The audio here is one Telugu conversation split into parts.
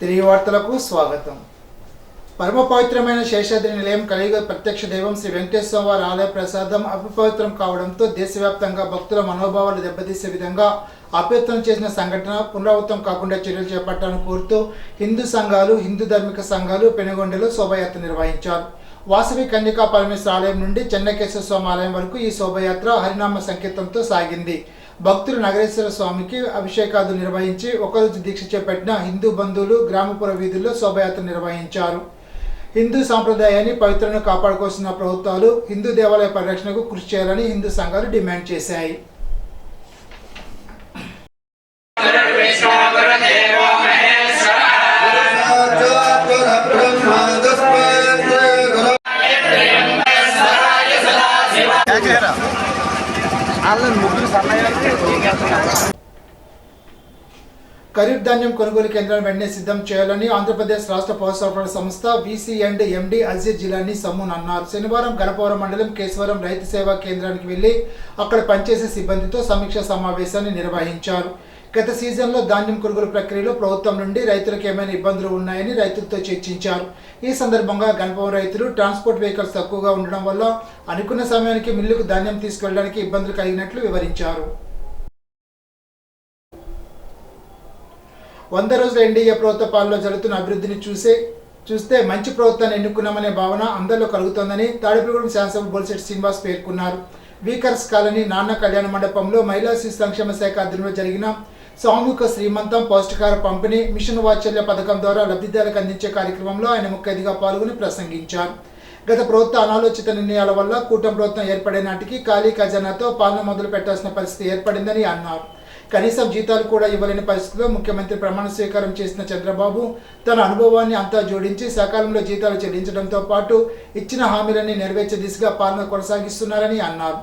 తిరిగి వార్తలకు స్వాగతం. పరమ పవిత్రమైన శేషాద్రి నిలయం కలియుగ ప్రత్యక్ష దైవం శ్రీ వెంకటేశ్వర వారి ఆలయ ప్రసాదం అపవిత్రం కావడంతో దేశవ్యాప్తంగా భక్తుల మనోభావాలు దెబ్బతీసే విధంగా అపవిత్రం చేసిన సంఘటన పునరావృతం కాకుండా చర్యలు చేపట్టాలని కోరుతూ హిందూ సంఘాలు, హిందూ ధార్మిక సంఘాలు పెనుగొండలో శోభయాత్ర నిర్వహించారు. వాసవి కన్యకా పరమేశ్వర ఆలయం నుండి చెన్నకేశ్వర స్వామి ఆలయం వరకు ఈ శోభయాత్ర హరినామ సంకీర్తనతో సాగింది. భక్తులు నగరేశ్వర స్వామికి అభిషేకాలు నిర్వహించి ఒకరోజు దీక్ష చేపట్టిన హిందూ బంధువులు గ్రామపుర వీధుల్లో శోభయాత్ర నిర్వహించారు. హిందూ సాంప్రదాయాన్ని పవిత్రను కాపాడుకోవాల్సిన ప్రభుత్వాలు హిందూ దేవాలయ పరిరక్షణకు కృషి చేయాలని హిందూ సంఘాలు డిమాండ్ చేశాయి. ఖరీఫ్ ధాన్యం కొనుగోలు కేంద్రాన్ని వెంటనే సిద్ధం చేయాలని ఆంధ్రప్రదేశ్ రాష్ట్ర పౌర సరఫరాల సంస్థ VC&MD అజీర్ జిలానీ సమ్మున్ అన్నారు. శనివారం గణపవరం మండలం కేశవరం రైతు సేవా కేంద్రానికి వెళ్లి అక్కడ పనిచేసే సిబ్బందితో సమీక్షా సమావేశాన్ని నిర్వహించారు. గత సీజన్లో ధాన్యం కొనుగోలు ప్రక్రియలో ప్రభుత్వం నుండి రైతులకు ఏమైనా ఇబ్బందులు ఉన్నాయని రైతులతో చర్చించారు. ఈ సందర్భంగా గణపవరం రైతులు ట్రాన్స్పోర్ట్ వెహికల్స్ తక్కువగా ఉండడం వల్ల అనుకున్న సమయానికి మిల్లుకు ధాన్యం తీసుకెళ్లడానికి ఇబ్బందులు కలిగినట్లు వివరించారు. 100 రోజుల ఎన్డీఏ ప్రభుత్వ పాలనలో జరుగుతున్న అభివృద్ధిని చూస్తే మంచి ప్రభుత్వాన్ని ఎన్నుకున్నామనే భావన అందరిలో కలుగుతోందని తాడేపల్లిగూడెం శాసనసభ్యులు బొలిశెట్టి శ్రీనివాస్ పేర్కొన్నారు. వీకర్స్ కాలనీ నాన్న కళ్యాణ మండపంలో మహిళా శిశు సంక్షేమ శాఖ ఆధ్వర్యంలో జరిగిన సామూహిక శ్రీమంతం, పౌష్టికాహార పంపిణీ, మిషన్ వాత్సల్య పథకం ద్వారా లబ్ధిదారులకు అందించే కార్యక్రమంలో ఆయన ముఖ్య అతిథిగా పాల్గొని ప్రసంగించారు. గత ప్రభుత్వ అనాలోచిత నిర్ణయాల వల్ల కూటమి ప్రభుత్వం ఏర్పడే నాటికి ఖాళీ ఖజానాతో పాలన మొదలు పెట్టాల్సిన పరిస్థితి ఏర్పడిందని అన్నారు. కనీసం జీతాలు కూడా ఇవ్వలేని పరిస్థితుల్లో ముఖ్యమంత్రి ప్రమాణ స్వీకారం చేసిన చంద్రబాబు తన అనుభవాన్ని అంతా జోడించి సకాలంలో జీతాలు చెల్లించడంతో పాటు ఇచ్చిన హామీలన్నీ నెరవేర్చే దిశగా పాలన కొనసాగిస్తున్నారని అన్నారు.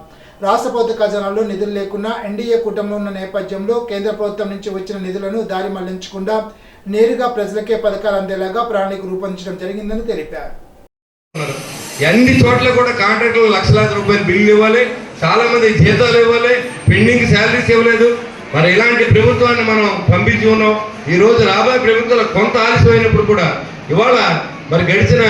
రాష్ట్ర ప్రభుత్వ ఖజానాలో నిధులు లేకున్నా ఎన్డీఏ కూటమిలో ఉన్న నేపథ్యంలో కేంద్ర ప్రభుత్వం నుంచి వచ్చిన నిధులను దారి మళ్లించకుండా నేరుగా ప్రజలకే పథకాలు అందేలాగా ప్రణాళిక రూపొందించడం జరిగిందని తెలిపారు. అన్ని చోట్ల కూడా కాంట్రాక్టులు లక్షలాది రూపాయలు బిల్లు ఇవ్వాలి, చాలా మంది జీతాలు ఇవ్వాలి, పెండింగ్ శాలరీస్ ఇవ్వలేదు. మరి ఇలాంటి ప్రభుత్వాన్ని మనం పంపించి ఉన్నాం. ఈ రోజు రాబోయే ప్రభుత్వాలు కొంత ఆలస్యమైనప్పుడు కూడా ఇవాళ మరి గడిచిన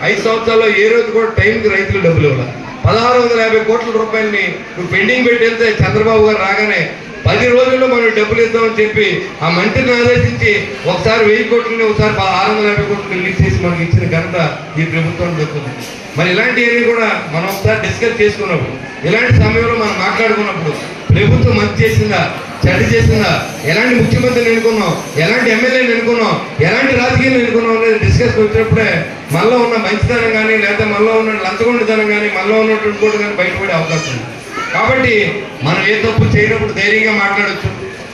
5 సంవత్సరాల్లో ఏ రోజు కూడా టైంకి రైతులు డబ్బులు ఇవ్వాలి. 1650 కోట్ల రూపాయలని నువ్వు పెండింగ్ పెట్టి వెళ్తే చంద్రబాబు గారు రాగానే 10 రోజుల్లో మనం డబ్బులు ఇద్దామని చెప్పి ఆ మంత్రిని ఆదేశించి ఒకసారి 1000 కోట్లని, ఒకసారి 650 కోట్లు రిలీజ్ చేసి మనకి ఇచ్చిన ఘనత ఈ ప్రభుత్వం దొరుకుతుంది. మరి ఇలాంటివన్నీ కూడా మనం ఒకసారి డిస్కస్ చేసుకున్నప్పుడు, ఇలాంటి సమయంలో మనం మాట్లాడుకున్నప్పుడు ప్రభుత్వం మంచి చేసిందా, చెడ్డ చేసిందా, ఎలాంటి ముఖ్యమంత్రిని ఎన్నుకున్నాం, ఎలాంటి ఎమ్మెల్యేని ఎన్నుకున్నాం, ఎలాంటి రాజకీయాలు ఎన్నుకున్నాం అనేది డిస్కస్ వచ్చినప్పుడే మనలో ఉన్న మంచితనం కానీ, లేదా మనలో ఉన్న లంచగొండితనం కానీ, మనలో ఉన్నటువంటి కూడా కానీ బయటపడే అవకాశం ఉంది. కాబట్టి మనం ఏ తప్పు చేయనప్పుడు ధైర్యంగా మాట్లాడచ్చు.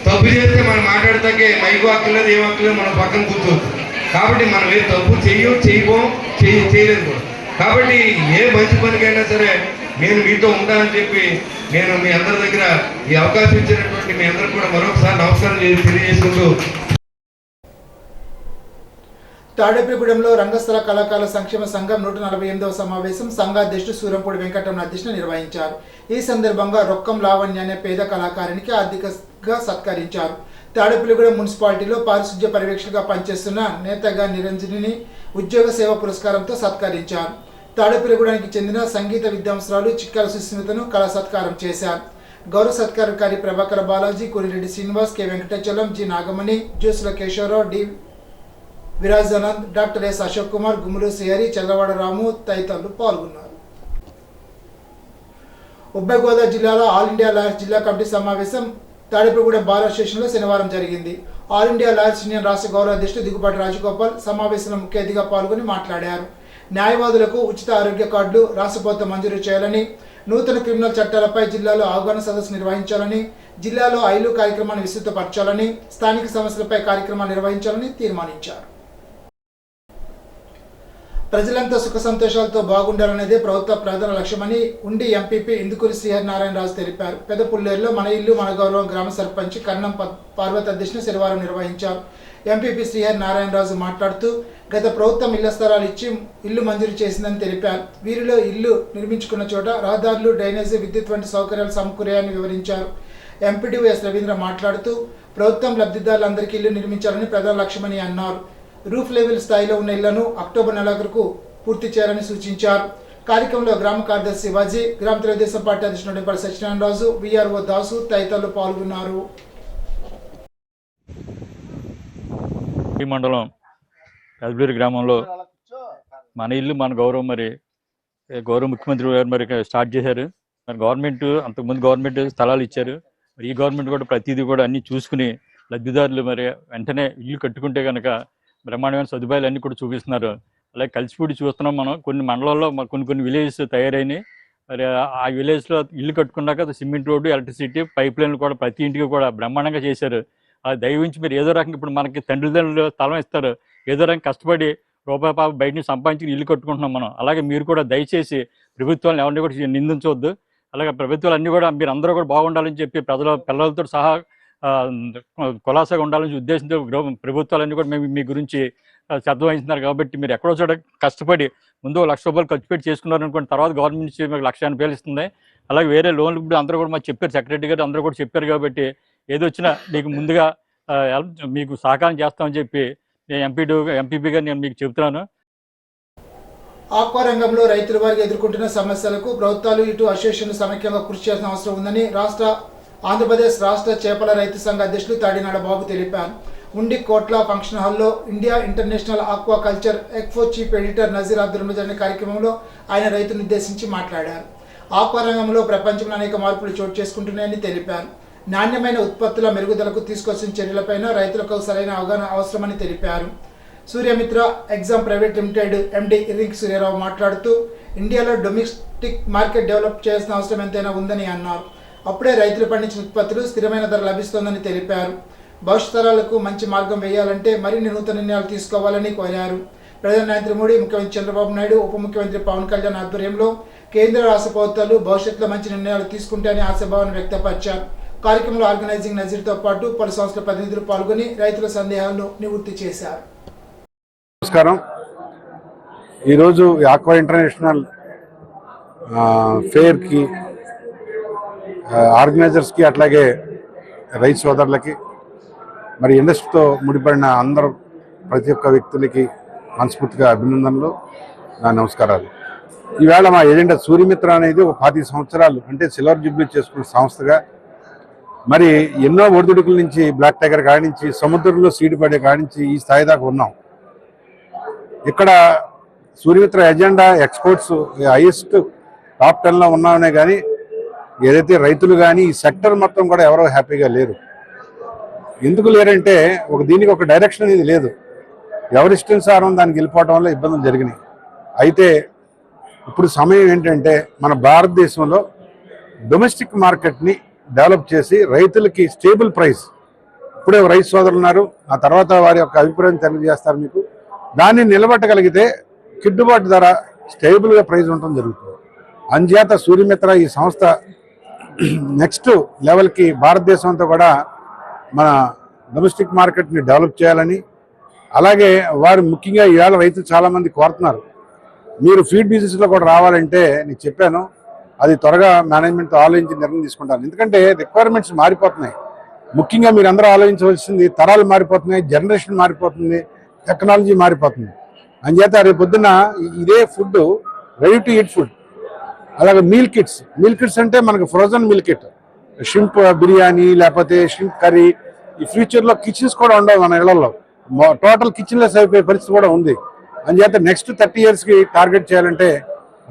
తప్పు చేస్తే మనం మాట్లాడతాకే మైకు హక్కులేదు, ఏం హక్కులేదు, మనం పక్కన కూర్చోవచ్చు. కాబట్టి మనం ఏ తప్పు చేయలేదు కూడా. కాబట్టి ఏ మంచి పనికైనా సరే నేను మీతో ఉంటానని చెప్పి నేను మీ అందరి దగ్గర ఈ అవకాశం ఇచ్చినటువంటి మీ అందరికి కూడా మరొకసారి నమస్కారం తెలియజేసుకుంటూ, తాడేపల్లిగూడెంలో రంగస్థల కళాకారుల సంక్షేమ సంఘం 148వ సమావేశం సంఘాధ్యక్షుడు సూరంపూడి వెంకటరమణ అధ్యక్షతన నిర్వహించారు. ఈ సందర్భంగా రొక్కం లావణ్య అనే పేద కళాకారునికి ఆర్థికంగా సత్కరించారు. తాడేపల్లిగూడెం మున్సిపాలిటీలో పారిశుధ్య పర్యవేక్షకుగా పనిచేస్తున్న నేతగా నిరంజనిని ఉద్యోగ సేవ పురస్కారంతో సత్కరించారు. తాడేపల్లిగూడెంకి చెందిన సంగీత విద్వాంసురాలు చిక్కాల సుస్మితను కళా సత్కారం చేశారు. గౌరవ సత్కారకారి Prabhakara Balaji, Korireddy Srinivas, K Venkatachalam, G Nagamani, Jyusula Kesavarao, D Virajanand, doctor S Ashok Kumar, Gummalu Srihari, Chandravada Ramu తదితరులు పాల్గొన్నారు. ఉభయ గోదావరి జిల్లాలో ఆల్ ఇండియా లాయర్స్ జిల్లా కమిటీ సమావేశం తాడేపల్లిగూడెం బార్ అసోసియేషన్లో శనివారం జరిగింది. ఆల్ ఇండియా లాయర్స్ యూనియన్ రాష్ట్ర గౌరవ అధ్యక్షుడు దిగుపాటి రాజగోపాల్ సమావేశంలో ముఖ్య అతిథిగా పాల్గొని మాట్లాడారు. న్యాయవాదులకు ఉచిత ఆరోగ్య కార్డులు రాష్ట్ర ప్రభుత్వం మంజూరు చేయాలని, నూతన క్రిమినల్ చట్టాలపై జిల్లాలో అవగాహన సదస్సు నిర్వహించాలని, జిల్లాలో ఐలు కార్యక్రమాన్ని విస్తృతపరచాలని, స్థానిక సమస్యలపై కార్యక్రమాలు నిర్వహించాలని తీర్మానించారు. ప్రజలంతా సుఖ సంతోషాలతో బాగుండాలనేదే ప్రభుత్వ ప్రధాన లక్ష్యమని ఉండి ఎంపీపీ ఇందుకూరి శ్రీహరి నారాయణరాజు తెలిపారు. పెద్దపుల్లేరులో మన ఇల్లు మన గౌరవం గ్రామ సర్పంచ్ కర్ణం పార్వతి అధ్యక్షతన శనివారం నిర్వహించారు. ఎంపీపీ శ్రీహరి నారాయణరాజు మాట్లాడుతూ గత ప్రభుత్వం ఇళ్ల స్థలాలు ఇచ్చి ఇల్లు మంజూరు చేసిందని తెలిపారు. వీరిలో ఇల్లు నిర్మించుకున్న చోట రహదారులు, డ్రైనేజీ, విద్యుత్ వంటి సౌకర్యాలు సమకూరాయని వివరించారు. ఎంపీడీఓ ఎస్ రవీంద్ర మాట్లాడుతూ ప్రభుత్వం లబ్ధిదారులందరికీ ఇల్లు నిర్మించాలని ప్రధాన లక్ష్యమని అన్నారు. రూఫ్ లెవెల్ స్థాయిలో ఉన్న ఇళ్లను అక్టోబర్ నెలాఖరుకు పూర్తి చేయాలని సూచించారు. కార్యక్రమంలో గ్రామ కార్యదర్శి శివాజీ, గ్రామ తెలుగుదేశం పార్టీ అధ్యక్షుడు నింపల్లి సత్యనారాయణరాజు, విఆర్ఓ దాసు తదితరులు పాల్గొన్నారు. ఈ మండలం పెదబీరు గ్రామంలో మన ఇల్లు మన గౌరవం గౌరవ ముఖ్యమంత్రి గారు స్టార్ట్ చేశారు. మరి గవర్నమెంట్ అంతకుముందు గవర్నమెంట్ స్థలాలు ఇచ్చారు. మరి ఈ గవర్నమెంట్ కూడా ప్రతిదీ కూడా అన్ని చూసుకుని లబ్ధిదారులు వెంటనే ఇల్లు కట్టుకుంటే కనుక బ్రహ్మాండమైన సదుపాయాలు అన్నీ కూడా చూపిస్తున్నారు. అలాగే కలిసిపూడి చూస్తున్నాం మనం. కొన్ని మండలాల్లో కొన్ని విలేజెస్ తయారైనాయి. మరి ఆ విలేజ్లో ఇల్లు కట్టుకున్నాక సిమెంట్ రోడ్డు, ఎలక్ట్రిసిటీ, పైప్ లైన్లు కూడా ప్రతి ఇంటికి కూడా బ్రహ్మాండంగా చేశారు. అది దయవించి మీరు ఏదో రకంగా ఇప్పుడు మనకి తండ్రిదండ్రులు స్థలం ఇస్తారు, ఏదో రకంగా కష్టపడి రూపాయి పాప బయట నుంచి సంపాదించి ఇల్లు కట్టుకుంటున్నాం మనం. అలాగే మీరు కూడా దయచేసి ప్రభుత్వాలను ఎవరిని కూడా నిందించవద్దు. అలాగే ప్రభుత్వాలు అన్నీ కూడా మీరు అందరూ కూడా బాగుండాలని చెప్పి పిల్లలతో సహా కులాసాగా ఉండాలని ఉద్దేశంతో ప్రభుత్వాలన్నీ కూడా మేము మీ గురించి శ్రద్ధ వహిస్తున్నారు. కాబట్టి మీరు ఎక్కడో చోట కష్టపడి ముందు ₹1,00,000 ఖర్చు పెట్టి చేసుకున్నారు అనుకోండి, తర్వాత గవర్నమెంట్ నుంచి మీకు ₹1,80,000 ఇస్తుంది. అలాగే వేరే లోన్లు ఇప్పుడు అందరూ కూడా మాకు చెప్పారు, సెక్రటరీ గారు అందరూ కూడా చెప్పారు. కాబట్టి ఏది వచ్చినా మీకు ముందుగా మీకు సహకారం చేస్తామని చెప్పి ఎంపీపీగా నేను మీకు చెబుతున్నాను. ఆక్వా రంగంలో రైతుల వారికి ఎదుర్కొంటున్న సమస్యలకు ప్రభుత్వాలు ఇటు అసోసియేషన్లు సమైక్యంగా కృషి చేసిన అవసరం ఉందని ఆంధ్రప్రదేశ్ రాష్ట్ర చేపల రైతు సంఘ అధ్యక్షులు తాడినాడ బాబు తెలిపారు. ఉండి కోట్ల ఫంక్షన్ హాల్లో India international aquaculture expo chief editor Nazir ఆధ్వర్యంలో జరిగిన కార్యక్రమంలో ఆయన రైతులను ఉద్దేశించి మాట్లాడారు. ఆక్వా రంగంలో ప్రపంచంలో అనేక మార్పులు చోటు చేసుకుంటున్నాయని తెలిపారు. నాణ్యమైన ఉత్పత్తుల మెరుగుదలకు తీసుకొచ్చిన చర్యలపైన రైతులకు సరైన అవగాహన అవసరమని తెలిపారు. Suryamitra Exim private limited MD ఇరింగ్ సూర్యారావు మాట్లాడుతూ ఇండియాలో డొమెస్టిక్ మార్కెట్ డెవలప్ చేయాల్సిన అవసరం ఎంతైనా ఉందని అన్నారు. అప్పుడే రైతులు పండించిన ఉత్పత్తులు స్థిరమైన ధర లభిస్తోందని తెలిపారు. భవిష్యత్ తరాలకు మంచి మార్గం వేయాలంటే మరిన్ని నూతన నిర్ణయాలు తీసుకోవాలని కోరారు. ప్రధాని నరేంద్ర మోడీ, ముఖ్యమంత్రి చంద్రబాబు నాయుడు, ఉప ముఖ్యమంత్రి పవన్ కళ్యాణ్ ఆధ్వర్యంలో కేంద్ర రాష్ట్ర ప్రభుత్వాలు భవిష్యత్తులో మంచి నిర్ణయాలు తీసుకుంటాయని ఆశాభావాన్ని వ్యక్తపరిచారు. కార్యక్రమంలో ఆర్గనైజింగ్ నజీర్తో పాటు పలు సంస్థల ప్రతినిధులు పాల్గొని రైతుల సందేహాలను నివృత్తి చేశారు. నమస్కారం. ఈరోజు ఆక్వా ఇంటర్నేషనల్ ఫేర్కి ఆర్గనైజర్స్కి అట్లాగే రైతు సోదరులకి మరి ఇండస్ట్రీతో ముడిపడిన అందరూ ప్రతి ఒక్క వ్యక్తులకి మనస్ఫూర్తిగా అభినందనలు, నా నమస్కారాలు. ఈవేళ మా ఏజెండా సూర్యమిత్ర అనేది ఒక 25 సంవత్సరాలు అంటే సిల్వర్ జూబ్లీ చేసుకున్న సంస్థగా మరి ఎన్నో ఒడిదుడుకుల నుంచి బ్లాక్ టైగర్ కాడించి సముద్రంలో సీడ్ పడే కాడించి ఈ స్థాయి దాకా ఉన్నాం. ఇక్కడ Suryamitra agenda exports highest top 10లో ఉన్నామనే కానీ ఏదైతే రైతులు కానీ ఈ సెక్టర్ మొత్తం కూడా ఎవరో హ్యాపీగా లేరు. ఎందుకు లేరంటే దీనికి ఒక డైరెక్షన్ అనేది లేదు. ఎవరిష్టానుసారం దానికి వెళ్ళిపోవడం వల్ల ఇబ్బందులు జరిగినాయి. అయితే ఇప్పుడు సమయం ఏంటంటే మన భారతదేశంలో డొమెస్టిక్ మార్కెట్ని డెవలప్ చేసి రైతులకి స్టేబుల్ ప్రైస్, ఇప్పుడే రైతు సోదరులు ఉన్నారు, ఆ తర్వాత వారి యొక్క అభిప్రాయం తెలియజేస్తారు మీకు, దాన్ని నిలబెట్టగలిగితే గిట్టుబాటు ధర స్టేబుల్గా ప్రైస్ ఉండటం జరుగుతుంది. అందుచేత సూర్యమిత్ర ఈ సంస్థ నెక్స్ట్ లెవెల్కి భారతదేశం అంతా కూడా మన డొమెస్టిక్ మార్కెట్ని డెవలప్ చేయాలని, అలాగే వారు ముఖ్యంగా ఈవేళ రైతులు చాలామంది కోరుతున్నారు, మీరు ఫీడ్ బిజినెస్లో కూడా రావాలంటే నేను చెప్పాను, అది త్వరగా మేనేజ్మెంట్తో ఆలోచించి నిర్ణయం తీసుకుంటాను. ఎందుకంటే రిక్వైర్మెంట్స్ మారిపోతున్నాయి. ముఖ్యంగా మీరు అందరూ ఆలోచించవలసింది, తరాలు మారిపోతున్నాయి, జనరేషన్ మారిపోతుంది, టెక్నాలజీ మారిపోతుంది. అందుచేత రేపు పొద్దున్న ఇదే food ready to eat food, అలాగే మీల్ కిట్స్ అంటే మనకు frozen meal kit, shrimp biryani లేకపోతే షింప్ కర్రీ, ఈ ఫ్యూచర్లో కిచెన్స్ కూడా ఉండవు మన ఇళ్లలో, టోటల్ కిచెన్లెస్ అయిపోయే పరిస్థితి కూడా ఉంది. అందుచేత నెక్స్ట్ 30 yearsకి టార్గెట్ చేయాలంటే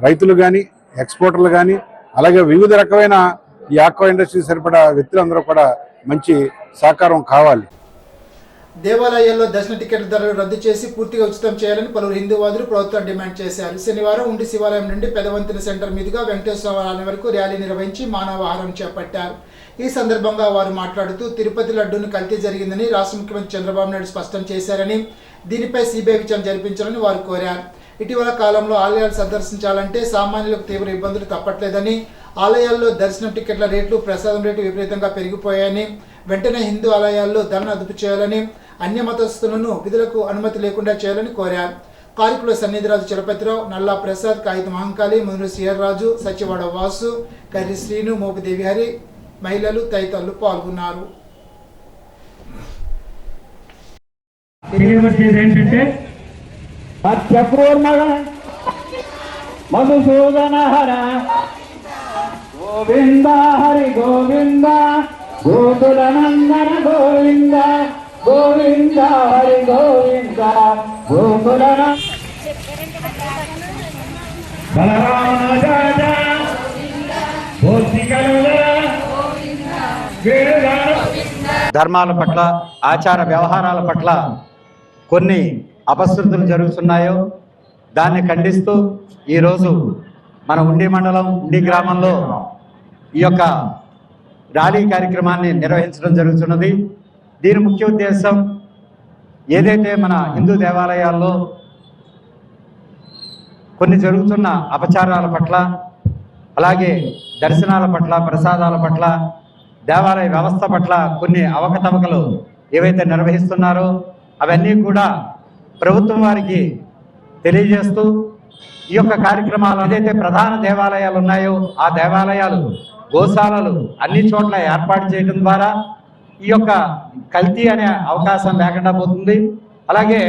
రైతులు కానీ ఎక్స్పోర్టర్లు కానీ అలాగే వివిధ రకమైన ఈ ఆక్వా ఇండస్ట్రీ సరిపడా వ్యక్తులందరూ కూడా మంచి సహకారం కావాలి. దేవాలయాల్లో దర్శన టికెట్ల ధరలు రద్దు చేసి పూర్తిగా ఉచితం చేయాలని పలువురు హిందూవాదులు ప్రభుత్వం డిమాండ్ చేశారు. శనివారం ఉండి శివాలయం నుండి పెదవంతిన సెంటర్ మీదుగా వెంకటేశ్వర ఆలయం వరకు ర్యాలీ నిర్వహించి మానవహారం చేపట్టారు. ఈ సందర్భంగా వారు మాట్లాడుతూ తిరుపతి లడ్డూను కల్తీ జరిగిందని రాష్ట్ర ముఖ్యమంత్రి చంద్రబాబు నాయుడు స్పష్టం చేశారని, దీనిపై సిబిఐ విచారణ జరిపించాలని వారు కోరారు. ఇటీవల కాలంలో ఆలయాలు సందర్శించాలంటే సామాన్యులకు తీవ్ర ఇబ్బందులు తప్పట్లేదని, ఆలయాల్లో దర్శనం టికెట్ల రేట్లు, ప్రసాదం రేట్లు విపరీతంగా పెరిగిపోయాయని, వెంటనే హిందూ ఆలయాల్లో ధరను అదుపు చేయాలని, అన్య మతస్థులను విధులకు అనుమతి లేకుండా చేయాలని కోరారు. కార్యకులు సన్నిధిరాజు చలపతిరావు, నల్లా ప్రసాద్, కాగిత మహంకాళి, మునురు శ్రీహర్రాజు, సచివాడ వాసు, కర్రి శ్రీను, మోపిదేవి హరి, మహిళలు తదితరులు పాల్గొన్నారు. తెలియవచ్చేది ఏంటంటే మత్స్యపూర్ణ మధుసూదన హర గోవింద హరి గోవింద గోకుల నందన గోవింద గోవింద హరి గోవింద గోకుల ధర్మాల పట్ల ఆచార వ్యవహారాల పట్ల కొన్ని అపశృతులు జరుగుతున్నాయో దాన్ని ఖండిస్తూ ఈరోజు మన ఉండి మండలం ఉండి గ్రామంలో ఈ యొక్క ర్యాలీ కార్యక్రమాన్ని నిర్వహించడం జరుగుతున్నది. దీని ముఖ్య ఉద్దేశం ఏదైతే మన హిందూ దేవాలయాల్లో కొన్ని జరుగుతున్న అపచారాల పట్ల, అలాగే దర్శనాల పట్ల, ప్రసాదాల పట్ల, దేవాలయ వ్యవస్థ పట్ల కొన్ని అవకతవకలు ఏవైతే నిర్వహిస్తున్నారో అవన్నీ కూడా ప్రభుత్వం వారికి తెలియజేస్తూ ఈ యొక్క కార్యక్రమాలు ఏదైతే ప్రధాన దేవాలయాలు ఉన్నాయో ఆ దేవాలయాలు, గోశాలలు అన్ని చోట్ల ఏర్పాటు చేయడం ద్వారా ఈ యొక్క కల్తీ అనే అవకాశం లేకుండా పోతుంది. అలాగే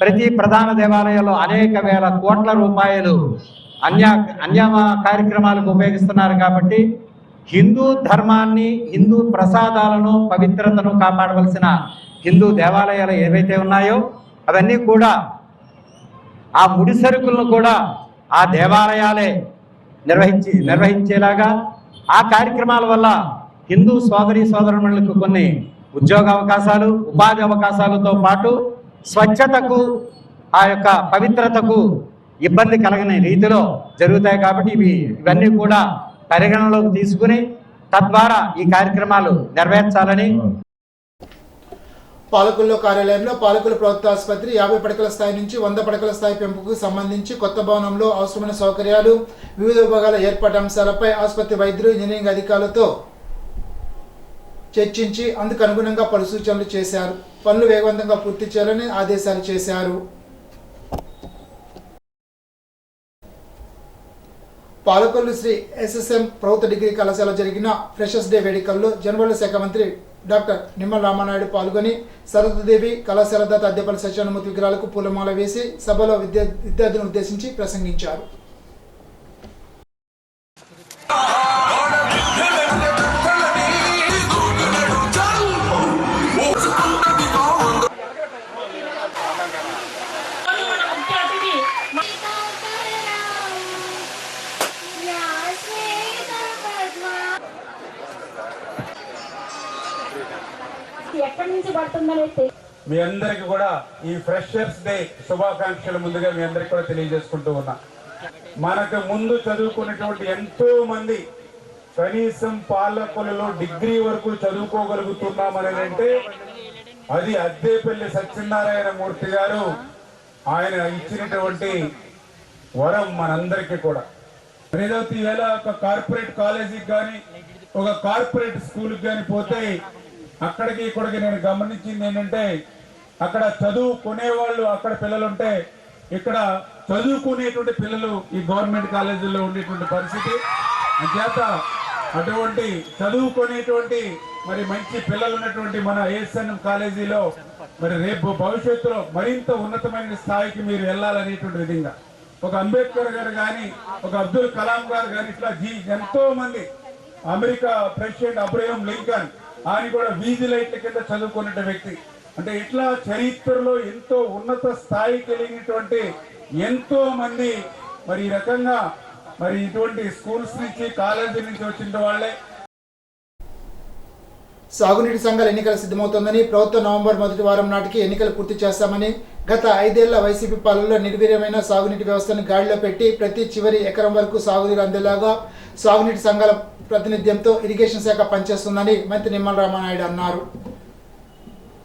ప్రతి ప్రధాన దేవాలయంలో అనేక వేల కోట్ల రూపాయలు అన్య కార్యక్రమాలకు ఉపయోగిస్తున్నారు. కాబట్టి హిందూ ధర్మాన్ని, హిందూ ప్రసాదాలను, పవిత్రతను కాపాడవలసిన హిందూ దేవాలయాలు ఏవైతే ఉన్నాయో అవన్నీ కూడా ఆ ముడి సరుకులను కూడా ఆ దేవాలయాలే నిర్వహించేలాగా, ఆ కార్యక్రమాల వల్ల హిందూ సోదరీ సోదరులకు కొన్ని ఉద్యోగ అవకాశాలు, ఉపాధి అవకాశాలతో పాటు స్వచ్ఛతకు, ఆ యొక్క పవిత్రతకు ఇబ్బంది కలగని రీతిలో జరుగుతాయి. కాబట్టి ఇవన్నీ కూడా పరిగణనలోకి తీసుకుని తద్వారా ఈ కార్యక్రమాలు నెరవేర్చాలని పాలకుల్లో కార్యాలయంలో పాలకుల ప్రభుత్వ ఆసుపత్రి 50 పడకల స్థాయి నుంచి 100 పడకల స్థాయి పెంపుకు సంబంధించి కొత్త భవనంలో అవసరమైన సౌకర్యాలు, వివిధ విభాగాల ఏర్పాటు అంశాలపై ఆసుపత్రి వైద్యులు, ఇంజనీరింగ్ అధికారులతో చర్చించి అందుకు అనుగుణంగా పలు సూచనలు చేశారు. పనులు వేగవంతంగా పూర్తి చేయాలని ఆదేశాలు చేశారు. పాలకొల్లు శ్రీ SSM ప్రభుత్వ డిగ్రీ కళాశాల జరిగిన ఫ్రెషర్స్ డే వేడుకల్లో జనవరుల శాఖ మంత్రి డాక్టర్ నిమ్మల రామానాయుడు పాల్గొని సరస్వతీదేవి కళాశాల దాత అద్దెపల్లి సత్యానమూర్తి విగ్రహాలకు పూలమాల వేసి సభలో విద్యార్థులను ఉద్దేశించి ప్రసంగించారు. మీ అందరికి కూడా ఈ ఫ్రెషర్స్ డే శుభాకాంక్షలు ముందుగా మీ అందరికి కూడా తెలియజేసుకుంటూ ఉన్నా. మనకు ముందు చదువుకున్నటువంటి ఎంతో మంది కనీసం పాలకులలో డిగ్రీ వరకు చదువుకోగలుగుతున్నామనేదంటే అది అద్దేపల్లి సత్యనారాయణ మూర్తి గారు ఆయన ఇచ్చినటువంటి వరం మనందరికీ కూడా. ఏదైతే ఈవేళ ఒక కార్పొరేట్ కాలేజీకి కానీ, ఒక కార్పొరేట్ స్కూల్కి కానీ పోతే అక్కడికి ఇక్కడికి నేను గమనించింది ఏంటంటే అక్కడ చదువుకునే వాళ్ళు అక్కడ పిల్లలు ఉంటే ఇక్కడ చదువుకునేటువంటి పిల్లలు ఈ గవర్నమెంట్ కాలేజీల్లో ఉండేటువంటి పరిస్థితి. అంచేత అటువంటి చదువుకునేటువంటి మరి మంచి పిల్లలు ఉన్నటువంటి మన ASNM కాలేజీలో మరి రేపు భవిష్యత్తులో మరింత ఉన్నతమైన స్థాయికి మీరు వెళ్ళాలనేటువంటి విధంగా ఒక అంబేద్కర్ గారు కానీ, ఒక అబ్దుల్ కలాం గారు కానీ, ఇట్లా ఎంతో మంది, అమెరికా ప్రెసిడెంట్ అబ్రహం లింకన్ ఆయన కూడా వీధి లైట్ల కింద చదువుకున్న వ్యక్తి. అంటే ఇట్లా చరిత్రలో ఎంతో ఉన్నత స్థాయి కలిగినటువంటి ఎంతో మంది మరి ఈ రకంగా మరి ఇటువంటి స్కూల్స్ నుంచి, కాలేజీ నుంచి వచ్చిన వాళ్ళే. సాగునీటి సంఘాల ఎన్నికలు సిద్ధమవుతోందని, ప్రభుత్వం నవంబర్ మొదటి వారం నాటికి ఎన్నికలు పూర్తి చేస్తామని, గత 5 ఏళ్ల వైసీపీ పాలనలో నిర్వీర్యమైన సాగునీటి వ్యవస్థను గాడిలో పెట్టి ప్రతి చివరి ఎకరం వరకు సాగునీరు అందేలాగా సాగునీటి సంఘాల ప్రాతినిధ్యంతో ఇరిగేషన్ శాఖ పనిచేస్తుందని మంత్రి నిమ్మల రామానాయుడు అన్నారు.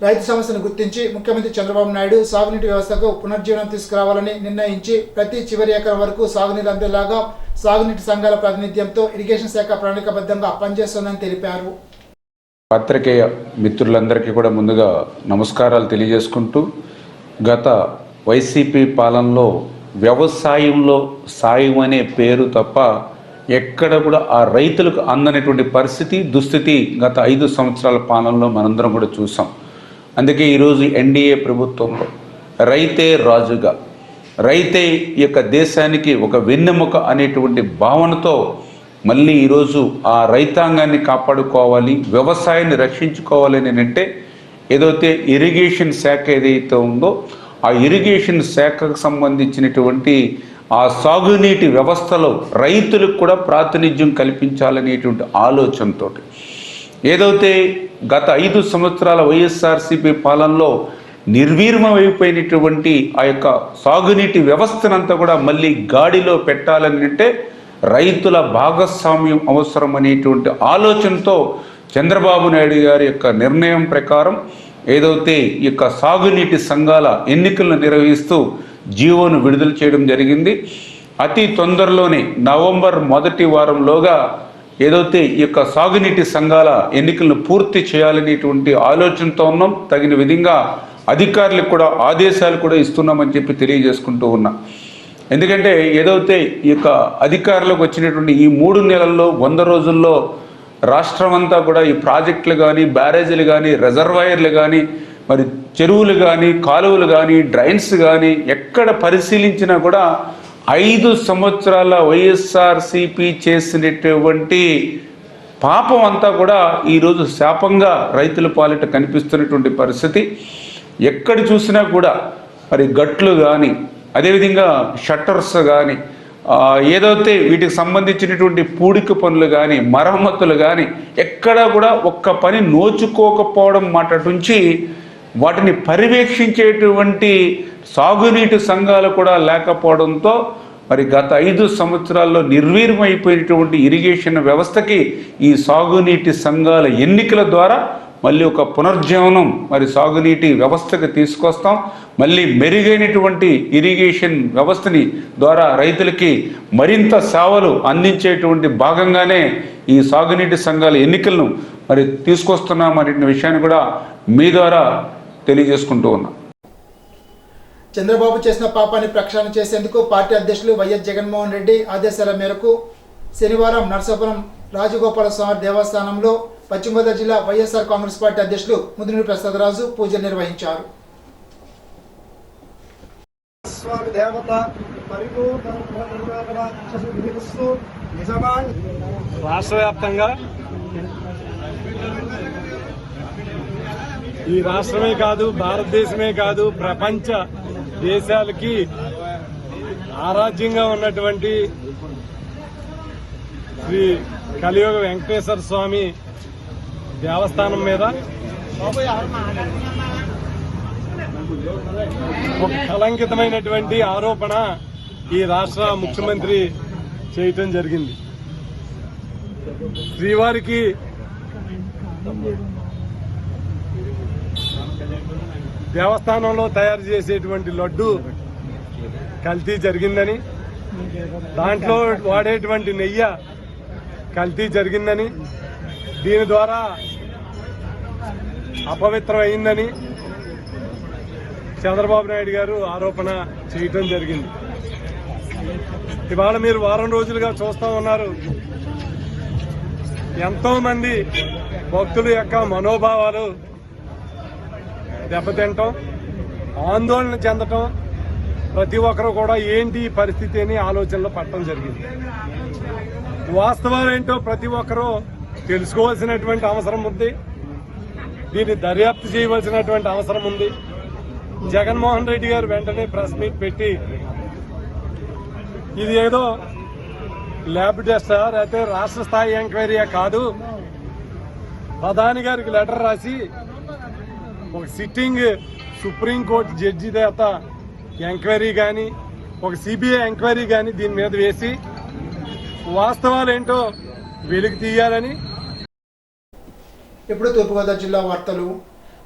రైతు సమస్యను గుర్తించి ముఖ్యమంత్రి చంద్రబాబు నాయుడు సాగునీటి వ్యవస్థకు పునర్జీవనం తీసుకురావాలని నిర్ణయించి ప్రతి చివరి ఎకరం వరకు సాగునీరు అందేలాగా సాగునీటి సంఘాల ప్రాతినిధ్యంతో ఇరిగేషన్ శాఖ ప్రణాళికబద్ధంగా పనిచేస్తోందని తెలిపారు. పత్రికేయ మిత్రులందరికీ కూడా ముందుగా నమస్కారాలు తెలియజేసుకుంటూ, గత వైసీపీ పాలనలో వ్యవసాయంలో సాయం అనే పేరు తప్ప ఎక్కడ కూడా ఆ రైతులకు అందనటువంటి పరిస్థితి, దుస్థితి గత 5 సంవత్సరాల పాలనలో మనందరం కూడా చూసాం. అందుకే ఈరోజు ఎన్డీఏ ప్రభుత్వంలో రైతే రాజుగా, రైతే ఈ యొక్క దేశానికి ఒక వెన్నెముక అనేటువంటి భావనతో మళ్ళీ ఈరోజు ఆ రైతాంగాన్ని కాపాడుకోవాలి, వ్యవసాయాన్ని రక్షించుకోవాలి అని అంటే ఏదైతే ఇరిగేషన్ శాఖ ఏదైతే ఉందో ఆ ఇరిగేషన్ శాఖకు సంబంధించినటువంటి ఆ సాగునీటి వ్యవస్థలో రైతులకు కూడా ప్రాతినిధ్యం కల్పించాలనేటువంటి ఆలోచనతో ఏదైతే గత 5 సంవత్సరాల వైఎస్ఆర్సీపీ పాలనలో నిర్వీర్యమైపోయినటువంటి ఆ యొక్క సాగునీటి వ్యవస్థనంతా కూడా మళ్ళీ గాడిలో పెట్టాలని అంటే రైతుల భాగస్వామ్యం అవసరం అనేటువంటి ఆలోచనతో చంద్రబాబు నాయుడు గారి యొక్క నిర్ణయం ప్రకారం ఏదైతే ఈ యొక్క సాగునీటి సంఘాల ఎన్నికలను నిర్వహిస్తూ జీవోను విడుదల చేయడం జరిగింది. అతి తొందరలోనే నవంబర్ మొదటి వారంలోగా ఏదైతే ఈ యొక్క సాగునీటి సంఘాల ఎన్నికలను పూర్తి చేయాలనేటువంటి ఆలోచనతో ఉన్నాం. తగిన విధంగా అధికారులకు కూడా ఆదేశాలు కూడా ఇస్తున్నామని చెప్పి తెలియజేసుకుంటూ ఉన్నా. ఎందుకంటే ఏదైతే ఈ యొక్క అధికారులకు వచ్చినటువంటి ఈ 3 నెలల్లో 100 రోజుల్లో రాష్ట్రం అంతా కూడా ఈ ప్రాజెక్టులు కానీ, బ్యారేజీలు కానీ, రిజర్వాయర్లు కానీ, మరి చెరువులు కానీ, కాలువలు కానీ, డ్రైన్స్ కానీ ఎక్కడ పరిశీలించినా కూడా 5 సంవత్సరాల వైఎస్ఆర్సీపీ చేసినటువంటి పాపం అంతా కూడా ఈరోజు శాపంగా రైతుల పాలిట కనిపిస్తున్నటువంటి పరిస్థితి. ఎక్కడ చూసినా కూడా మరి గట్లు కానీ, అదేవిధంగా షట్టర్స్ కానీ, ఏదైతే వీటికి సంబంధించినటువంటి పూడిక పనులు కానీ, మరమ్మతులు కానీ ఎక్కడా కూడా ఒక్క పని నోచుకోకపోవడం మాట నుంచి వాటిని పర్యవేక్షించేటువంటి సాగునీటి సంఘాలు కూడా లేకపోవడంతో మరి గత 5 సంవత్సరాల్లో నిర్వీర్యమైపోయినటువంటి ఇరిగేషన్ వ్యవస్థకి ఈ సాగునీటి సంఘాల ఎన్నికల ద్వారా మళ్ళీ ఒక పునర్జీవనం మరి సాగునీటి వ్యవస్థకు తీసుకొస్తాం. మళ్ళీ మెరుగైనటువంటి ఇరిగేషన్ వ్యవస్థని ద్వారా రైతులకి మరింత సేవలు అందించేటువంటి భాగంగానే ఈ సాగునీటి సంఘాల ఎన్నికలను మరి తీసుకొస్తున్నామనే విషయాన్ని కూడా మీ ద్వారా తెలియజేసుకుంటూ ఉన్నాం. చంద్రబాబు చేసిన పాపాన్ని ప్రక్షాళన చేసేందుకు పార్టీ అధ్యక్షులు వైఎస్ జగన్మోహన్ రెడ్డి ఆదేశాల మేరకు శనివారం నర్సాపురం రాజగోపాల స్వామి దేవస్థానంలో పశ్చిమ గోదావరి జిల్లా వైఎస్ఆర్ కాంగ్రెస్ పార్టీ అధ్యక్షులు ముదినూరి ప్రసాదరాజు పూజలు నిర్వహించారు. రాష్ట్ర వ్యాప్తంగా ఈ రాష్ట్రమే కాదు, భారతదేశమే కాదు, ప్రపంచ దేశాలకి ఆరాధ్యంగా ఉన్నటువంటి శ్రీ కలియుగ వెంకటేశ్వర స్వామి దేవస్థానం మీద ఒక కళంకితమైనటువంటి ఆరోపణ ఈ రాష్ట్ర ముఖ్యమంత్రి చేయటం జరిగింది. శ్రీవారికి దేవస్థానంలో తయారు చేసేటువంటి లడ్డు కల్తీ జరిగిందని, దాంట్లో వాడేటువంటి నెయ్యి కల్తీ జరిగిందని, దీని ద్వారా అపవిత్రం అయిందని చంద్రబాబు నాయుడు గారు ఆరోపణ చేయటం జరిగింది. ఇవాళ మీరు వారం రోజులుగా చూస్తూ ఉన్నారు, ఎంతో మంది భక్తుల యొక్క మనోభావాలు దెబ్బతింటం, ఆందోళన చెందటం, ప్రతి ఒక్కరు కూడా ఏంటి పరిస్థితి అని ఆలోచనలో పడటం జరిగింది. వాస్తవాలు ఏంటో ప్రతి ఒక్కరూ తెలుసుకోవాల్సినటువంటి అవసరం ఉంది. దీన్ని దర్యాప్తు చేయవలసినటువంటి అవసరం ఉంది. జగన్మోహన్ రెడ్డి గారు వెంటనే ప్రెస్ మీట్ పెట్టి ఇది ఏదో ల్యాబ్ టెస్టా లేకపోతే రాష్ట్ర స్థాయి ఎంక్వైరీయా కాదు, ప్రధాని గారికి లెటర్ రాసి ఒక సిట్టింగ్ సుప్రీంకోర్టు జడ్జి చేత ఎంక్వైరీ కానీ, ఒక సిబిఐ ఎంక్వైరీ కానీ దీని మీద వేసి వాస్తవాలు ఏంటో వెలికి తీయాలని. ఇప్పుడు తూర్పుగోదావరి జిల్లా వార్తలు.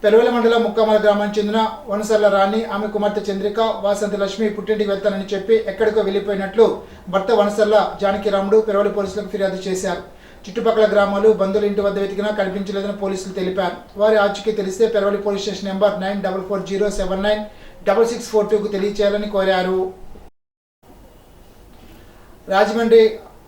పెరువెల మండలం ముక్కమల గ్రామానికి చెందిన వనసర్ల రాణి, ఆమె కుమార్తె చంద్రిక, వాసంతి లక్ష్మి పుట్టింటికి వెళ్తానని చెప్పి ఎక్కడికో వెళ్లిపోయినట్లు భర్త వనసర్ల జానకిరాముడు పెరువెల పోలీసులకు ఫిర్యాదు చేశారు. చుట్టుపక్కల గ్రామాలు, బంధువుల ఇంటి వద్ద వెతికినా కనిపించలేదని పోలీసులు తెలిపారు. వారి ఆచూకీ తెలిస్తే పెరువెల పోలీస్ స్టేషన్ నెంబర్ 9440796642కు తెలియచేయాలని కోరారు. రాజమండ్రి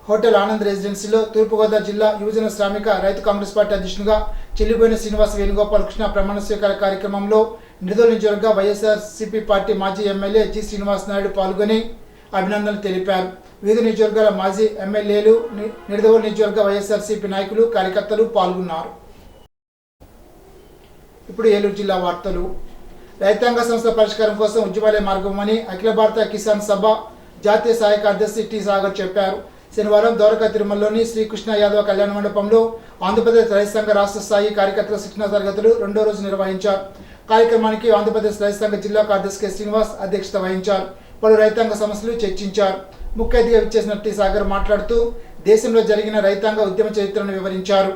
హోటల్ ఆనంద్ రెసిడెన్సీలో తూర్పుగోదావరి జిల్లా యువజన శ్రామిక రైతు కాంగ్రెస్ పార్టీ అధ్యక్షునిగా చెల్లిపోయిన శ్రీనివాస వేణుగోపాలకృష్ణ ప్రమాణ స్వీకార కార్యక్రమంలో నిడదవోలు నియోజకవర్గ వైఎస్ఆర్సీపీ పార్టీ మాజీ ఎమ్మెల్యే జి శ్రీనివాస్ నాయుడు పాల్గొని అభినందనలు తెలిపారు. వివిధ నియోజకవర్గాల మాజీ ఎమ్మెల్యేలు, నిడదవోలు నియోజకవర్గ వైఎస్ఆర్సీపీ నాయకులు, కార్యకర్తలు పాల్గొన్నారు. ఇప్పుడు ఏలూరు జిల్లా వార్తలు. రైతాంగ సంస్థ పరిష్కారం కోసం ఉద్యమాలే మార్గమని అఖిల భారత కిసాన్ సభ జాతీయ సహాయ కార్యదర్శి టి సాగర్ చెప్పారు. శనివారం ద్వారకా తిరుమలలోని శ్రీకృష్ణ యాదవ కళ్యాణ మండపంలో ఆంధ్రప్రదేశ్ రైతు సంఘ రాష్ట్ర స్థాయి కార్యకర్తల శిక్షణ తరగతులు 2వ రోజు నిర్వహించారు. కార్యక్రమానికి ఆంధ్రప్రదేశ్ రైతు సంఘ జిల్లా కార్యదర్శి కె శ్రీనివాస్ అధ్యక్షత వహించారు. పలు రైతాంగ సమస్యలు చర్చించారు. ముఖ్య అతిథిగా విచ్చేసిన టి సాగర్ మాట్లాడుతూ దేశంలో జరిగిన రైతాంగ ఉద్యమ చరిత్రను వివరించారు.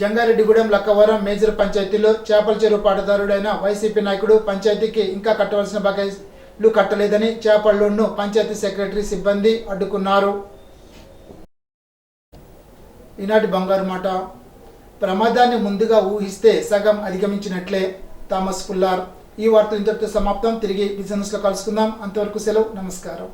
జంగారెడ్డిగూడెం, లక్కవరం మేజర్ పంచాయతీలో చేపల చెరువు పాటదారుడైన వైసీపీ నాయకుడు పంచాయతీకి ఇంకా కట్టవలసిన బకాయిలు కట్టలేదని చేపల లోన్ను పంచాయతీ సెక్రటరీ సిబ్బంది అడ్డుకున్నారు. ఈనాటి బంగారు మాట. ప్రమాదాన్ని ముందుగా ఊహిస్తే సగం అధిగమించినట్లే. థామస్ పుల్లార్. ఈ వార్తలు ఇంతటితో సమాప్తం. తిరిగి బిజినెస్లో కలుసుకుందాం. అంతవరకు సెలవు. నమస్కారం.